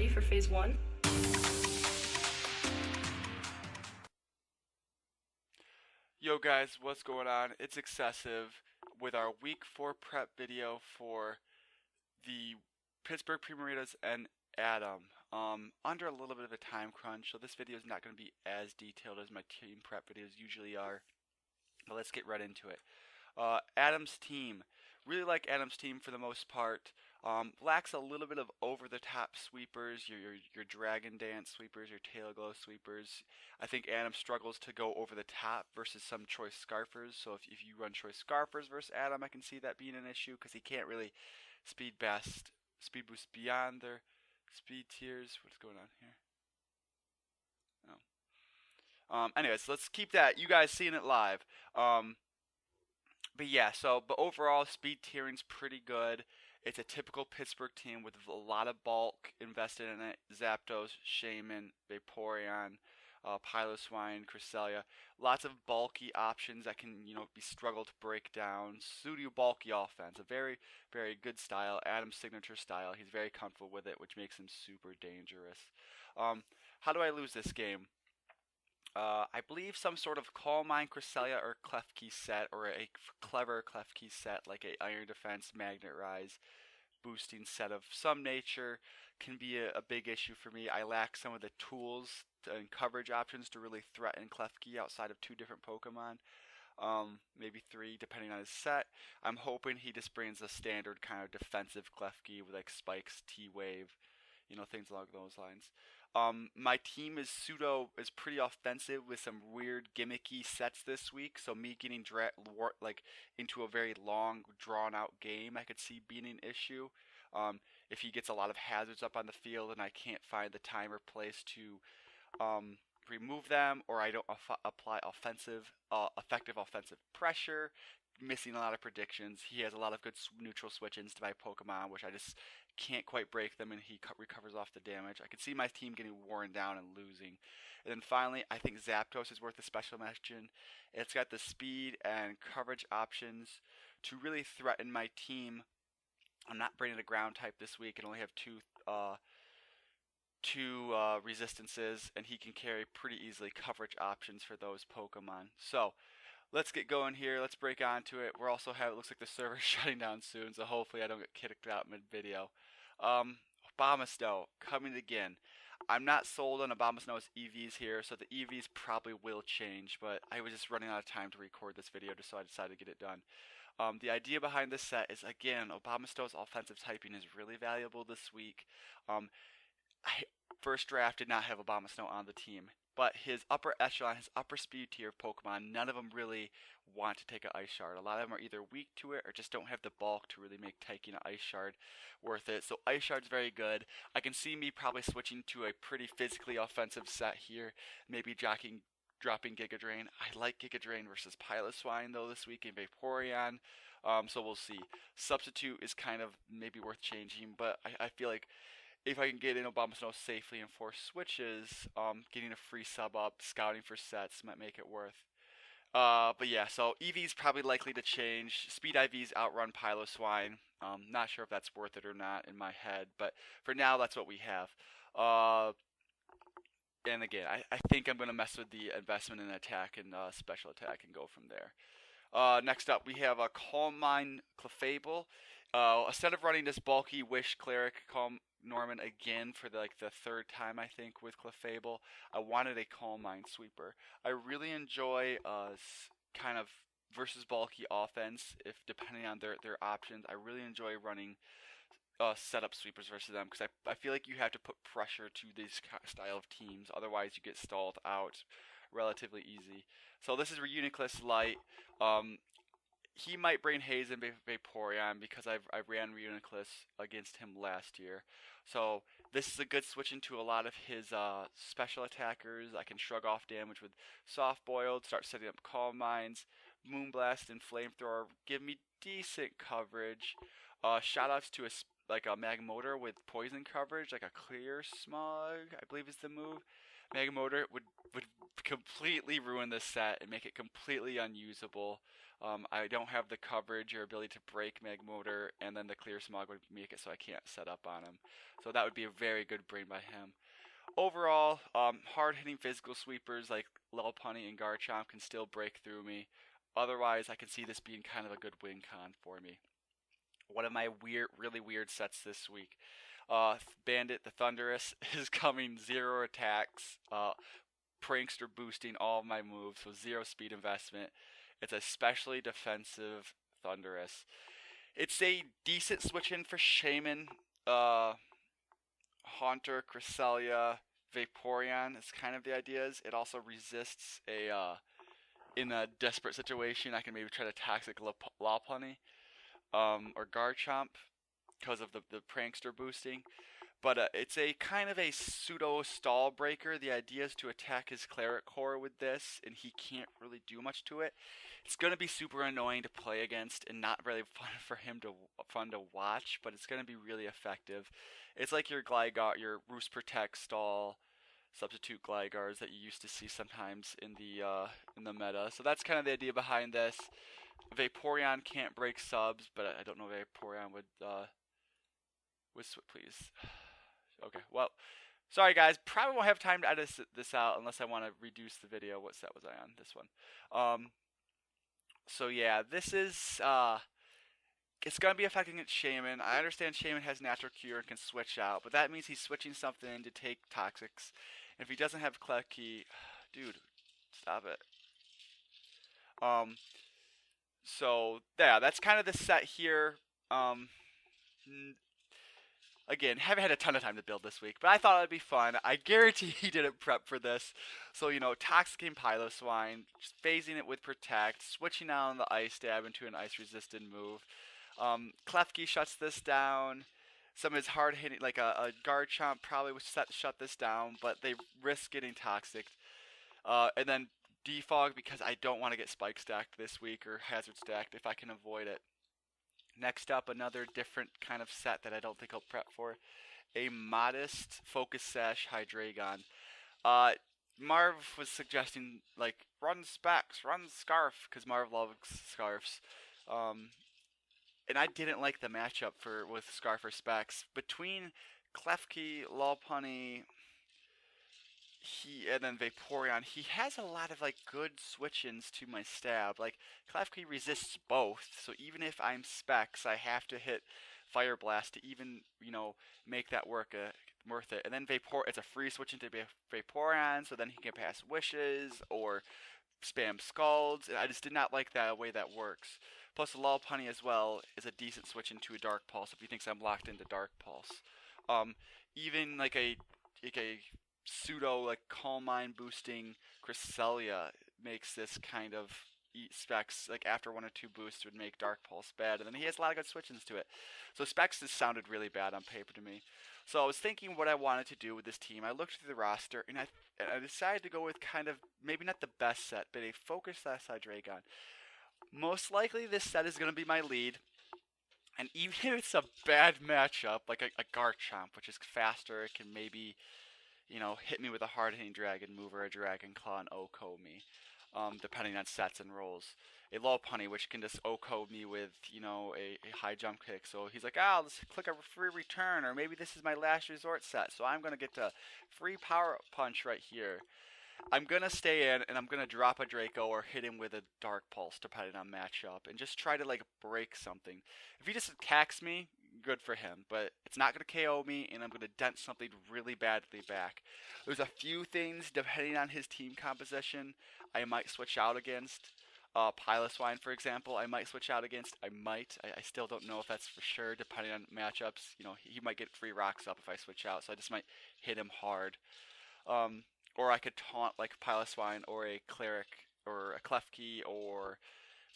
ready for phase 1? Yo guys, what's going on? It's Excessive with our week 4 prep video for the Pittsburgh Primarinas and Adam. Under a little bit of a time crunch, so this video is not going to be as detailed as my team prep videos usually are. But let's get right into it. Adam's team. Really like Adam's team for the most part. Lacks a little bit of over-the-top sweepers, your Dragon Dance sweepers, your Tail Glow sweepers. I think Adam struggles to go over the top versus some choice scarfers. So if you run choice scarfers versus Adam, I can see that being an issue because he can't really speed boost beyond their speed tiers. What's going on here? Oh. Anyways, let's keep that. You guys seeing it live. But yeah, but overall, speed tiering's pretty good. It's a typical Pittsburgh team with a lot of bulk invested in it. Zapdos, Shaman, Vaporeon, Piloswine, Cresselia. Lots of bulky options that can, be struggle to break down. Pseudo bulky offense. A very, very good style. Adam's signature style. He's very comfortable with it, which makes him super dangerous. How do I lose this game? I believe some sort of Calm Mind, Cresselia, or Klefki set, or a clever Klefki set, like a Iron Defense, Magnet Rise, boosting set of some nature, can be a big issue for me. I lack some of the tools and coverage options to really threaten Klefki outside of 2 different Pokemon. Maybe 3 depending on his set. I'm hoping he just brings a standard kind of defensive Klefki with like Spikes, T-Wave, things along those lines. My team is pretty offensive with some weird gimmicky sets this week. So me getting into a very long, drawn-out game, I could see being an issue. If he gets a lot of hazards up on the field and I can't find the time or place to remove them, or I don't apply effective offensive pressure, missing a lot of predictions. He has a lot of good neutral switch-ins to my Pokemon, which I just can't quite break them, and he recovers off the damage. I can see my team getting worn down and losing. And then finally, I think Zapdos is worth a special mention. It's got the speed and coverage options to really threaten my team. I'm not bringing a ground type this week and only have two resistances, and he can carry pretty easily coverage options for those Pokemon. So let's get going here. Let's break onto it. We're also it looks like the server's shutting down soon, so hopefully I don't get kicked out mid-video. Abomasnow coming again. I'm not sold on Abomasnow's EVs here, so the EVs probably will change, but I was just running out of time to record this video, so I decided to get it done. The idea behind this set is, again, Abomasnow's offensive typing is really valuable this week. First draft did not have Abomasnow on the team, but his upper echelon, his upper speed tier of Pokemon, none of them really want to take an Ice Shard. A lot of them are either weak to it or just don't have the bulk to really make taking an Ice Shard worth it. So Ice Shard's very good. I can see me probably switching to a pretty physically offensive set here, maybe dropping Giga Drain. I like Giga Drain versus Piloswine though this week in Vaporeon, so we'll see. Substitute is kind of maybe worth changing, but I feel like if I can get in Abomasnow safely and force switches, getting a free sub up, scouting for sets might make it worth. But yeah, so EV's probably likely to change. Speed IVs outrun Piloswine. Not sure if that's worth it or not in my head, but for now that's what we have. And again, I think I'm going to mess with the investment in attack and special attack and go from there. Next up, we have a Calm Mind Clefable. Instead of running this bulky Wish Cleric Calm Norman again for the 3rd time, I think, with Clefable, I wanted a Calm Mind sweeper. I really enjoy kind of versus bulky offense, if depending on their options. I really enjoy running setup sweepers versus them because I feel like you have to put pressure to this style of teams, otherwise you get stalled out relatively easy. So this is Reuniclus Light. He might bring Haze and Vaporeon because I ran Reuniclus against him last year. So this is a good switch into a lot of his special attackers. I can shrug off damage with Soft Boiled, start setting up Calm Minds. Moonblast and Flamethrower give me decent coverage. Shoutouts to a Magmotor with poison coverage, like a Clear Smog, I believe is the move. Mega Motor would completely ruin this set and make it completely unusable. I don't have the coverage or ability to break Mega Motor, and then the Clear Smog would make it so I can't set up on him. So that would be a very good brain by him. Overall, hard-hitting physical sweepers like Lopunny and Garchomp can still break through me. Otherwise, I can see this being kind of a good win con for me. One of my really weird sets this week. Bandit the Thunderous is coming 0 attacks, prankster boosting all of my moves, so 0 speed investment. It's especially defensive Thunderous. It's a decent switch in for Shaman, Haunter, Cresselia, Vaporeon is kind of the ideas. It also resists in a desperate situation, I can maybe try to Toxic Lopunny, or Garchomp because of the prankster boosting. But it's a kind of a pseudo stall breaker. The idea is to attack his Cleric Core with this, and he can't really do much to it. It's going to be super annoying to play against and not really fun to watch, but it's going to be really effective. It's like your Roost Protect stall substitute Glygars that you used to see sometimes in the meta. So that's kind of the idea behind this. Vaporeon can't break subs, but I don't know if Vaporeon would please. Okay, well, sorry guys, probably won't have time to edit this out unless I want to reduce the video. What set was I on? This one. So yeah, this is it's gonna be affecting its Shaman. I understand Shaman has Natural Cure and can switch out, but that means he's switching something to take Toxics. And if he doesn't have Klefki, dude, stop it. So yeah, that's kind of the set here. Again, haven't had a ton of time to build this week, but I thought it'd be fun. I guarantee he didn't prep for this. So, Toxicking Piloswine, just phasing it with Protect, switching out on the Ice Stab into an Ice-resistant move. Klefki shuts this down. Some of his hard-hitting, like a Garchomp probably would shut this down, but they risk getting Toxic. And then Defog, because I don't want to get Spike stacked this week, or Hazard stacked if I can avoid it. Next up, another different kind of set that I don't think I'll prep for. A modest Focus Sash Hydreigon. Marv was suggesting, like, run Specs, run Scarf, because Marv loves Scarfs. And I didn't like the matchup with Scarf or Specs. Between Klefki, Lopunny, and then Vaporeon, he has a lot of good switch-ins to my stab. Like, Klefki resists both, so even if I'm Specs, I have to hit Fire Blast to even, make that worth it. And then it's a free switch into Vaporeon, so then he can pass Wishes or spam Scalds, and I just did not like that way that works. Plus, the Lopunny as well is a decent switch into a Dark Pulse if he thinks I'm locked into Dark Pulse. Even like a pseudo Calm Mind boosting Cresselia makes this kind of Specs after 1 or 2 boosts would make Dark Pulse bad, and then he has a lot of good switch-ins to it. So Specs just sounded really bad on paper to me. So I was thinking what I wanted to do with this team. I looked through the roster and I decided to go with kind of maybe not the best set, but a Focus Sash Hydreigon. Most likely this set is going to be my lead. And even if it's a bad matchup, like a Garchomp, which is faster, it can maybe hit me with a hard-hitting Dragon Move or a Dragon Claw and OHKO me, depending on sets and rolls. A Lopunny, which can just OHKO me with, a high jump kick. So he's like, let's click a free return, or maybe this is my last resort set, so I'm going to get a free Power Punch right here. I'm going to stay in, and I'm going to drop a Draco or hit him with a Dark Pulse, depending on matchup, and just try to, break something. If he just attacks me, good for him, but it's not going to KO me, and I'm going to dent something really badly back. There's a few things, depending on his team composition, I might switch out against. Piloswine, for example, I might switch out against. I still don't know if that's for sure, depending on matchups. He might get free rocks up if I switch out, so I just might hit him hard. Or I could taunt Piloswine or a Cleric or a Klefki or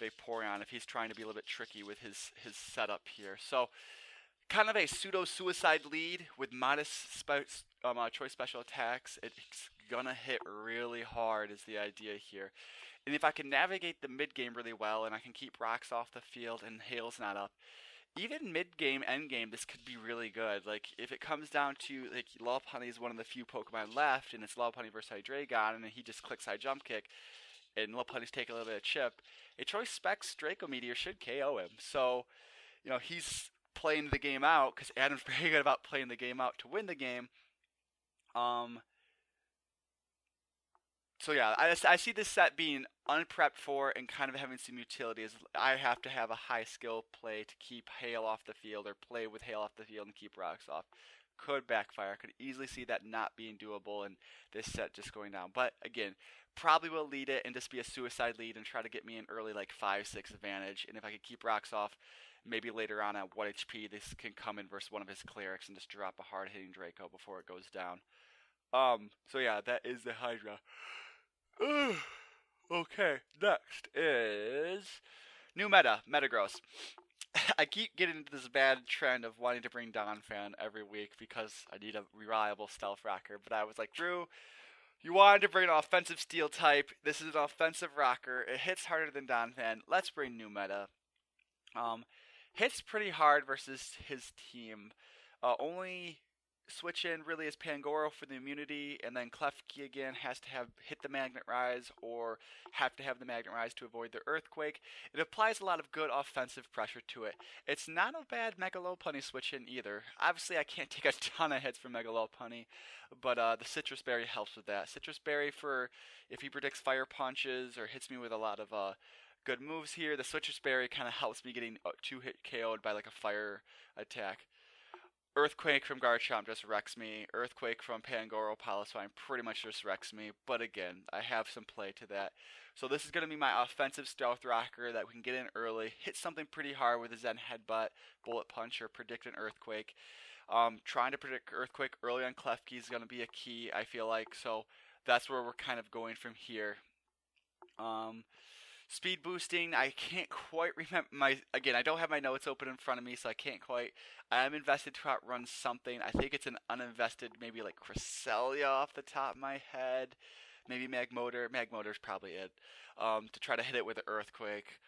Vaporeon if he's trying to be a little bit tricky with his setup here. So kind of a pseudo-suicide lead with modest choice special attacks. It's gonna hit really hard is the idea here. And if I can navigate the mid game really well and I can keep rocks off the field and Hail's not up, even mid game, end game, this could be really good. Like if it comes down to like Lopunny is one of the few Pokemon left, and it's Lopunny versus Hydreigon, and he just clicks high jump kick, and Lopunny's taking a little bit of chip. A Choice Specs Draco Meteor should KO him. So he's playing the game out because Adam's very good about playing the game out to win the game. So yeah, I see this set being unprepped for and kind of having some utility. As I have to have a high skill play to keep Hail off the field, or play with Hail off the field and keep rocks off. Could backfire. I could easily see that not being doable and this set just going down. But again, probably will lead it and just be a suicide lead and try to get me an early like 5-6 advantage. And if I could keep rocks off, maybe later on at 1 HP, this can come in versus one of his clerics and just drop a hard hitting Draco before it goes down. So yeah, that is the Hydra. Okay, next is new meta, Metagross. I keep getting into this bad trend of wanting to bring Donphan every week because I need a reliable stealth rocker. But I was like, Drew, you wanted to bring an offensive steel type. This is an offensive rocker. It hits harder than Donphan. Let's bring new meta. Hits pretty hard versus his team. Only switch in really is Pangoro for the immunity, and then Klefki again has to have hit the Magnet Rise or have to have the Magnet Rise to avoid the Earthquake. It applies a lot of good offensive pressure to it. It's not a bad Mega Lopunny switch in either. Obviously I can't take a ton of hits from Mega Lopunny, but the Citrus Berry helps with that. Citrus Berry for if he predicts Fire Punches or hits me with a lot of good moves here. The Citrus Berry kind of helps me getting 2-hit KO'd by like a fire attack. Earthquake from Garchomp just wrecks me. Earthquake from Pangoro Piloswine pretty much just wrecks me. But again, I have some play to that. So this is going to be my offensive stealth rocker that we can get in early. Hit something pretty hard with a Zen Headbutt, Bullet Punch, or predict an Earthquake. Trying to predict Earthquake early on Klefki is going to be a key, I feel like. So that's where we're kind of going from here. Speed boosting, I can't quite remember again, I don't have my notes open in front of me, so I can't quite. I am invested to outrun something. I think it's an uninvested, maybe like Cresselia off the top of my head. Maybe Magmotor. Magmotor's probably it. To try to hit it with an Earthquake.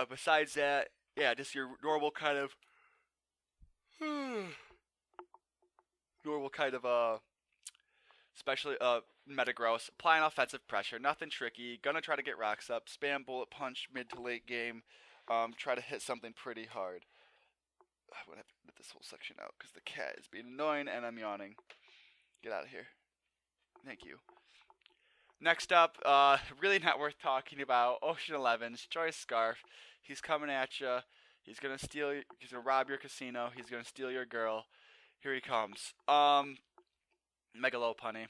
Besides that, yeah, just your normal kind of especially Metagross, applying offensive pressure, nothing tricky, gonna try to get rocks up, spam Bullet Punch mid to late game, try to hit something pretty hard. I'm gonna have to edit this whole section out because the cat is being annoying and I'm yawning. Get out of here. Thank you. Next up, really not worth talking about, Ocean 11's Choice Scarf. He's coming at you. He's gonna rob your casino. He's gonna steal your girl. Here he comes. Mega Lopunny.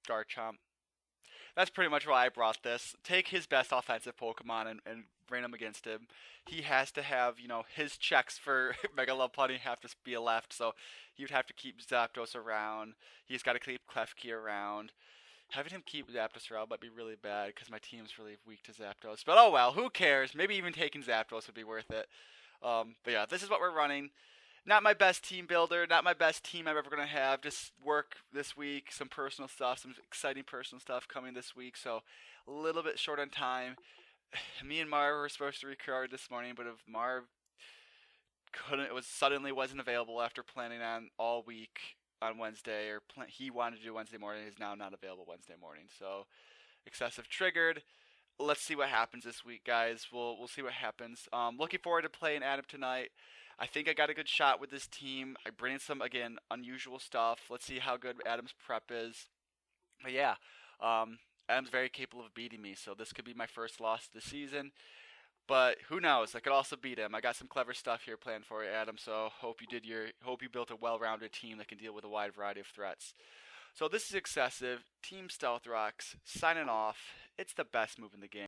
Garchomp. That's pretty much why I brought this. Take his best offensive Pokemon and bring him against him. He has to have, his checks for Mega Lopunny have to be left, so he would have to keep Zapdos around. He's got to keep Klefki around. Having him keep Zapdos around might be really bad because my team's really weak to Zapdos. But oh well, who cares? Maybe even taking Zapdos would be worth it. But yeah, this is what we're running. Not my best team builder, not my best team I'm ever going to have. Just work this week, some personal stuff, some exciting personal stuff coming this week. So a little bit short on time. Me and Marv were supposed to record this morning, but if Marv wasn't available after planning on all week on Wednesday, or he wanted to do Wednesday morning, he's now not available Wednesday morning. So excessive triggered. Let's see what happens this week, guys. We'll see what happens. Looking forward to playing Adam tonight. I think I got a good shot with this team. I bring in some, again, unusual stuff. Let's see how good Adam's prep is. But yeah, Adam's very capable of beating me, so this could be my first loss of the season. But who knows? I could also beat him. I got some clever stuff here planned for you, Adam. So hope you built a well-rounded team that can deal with a wide variety of threats. So this is Excessive, Team Stealth Rocks, signing off. It's the best move in the game.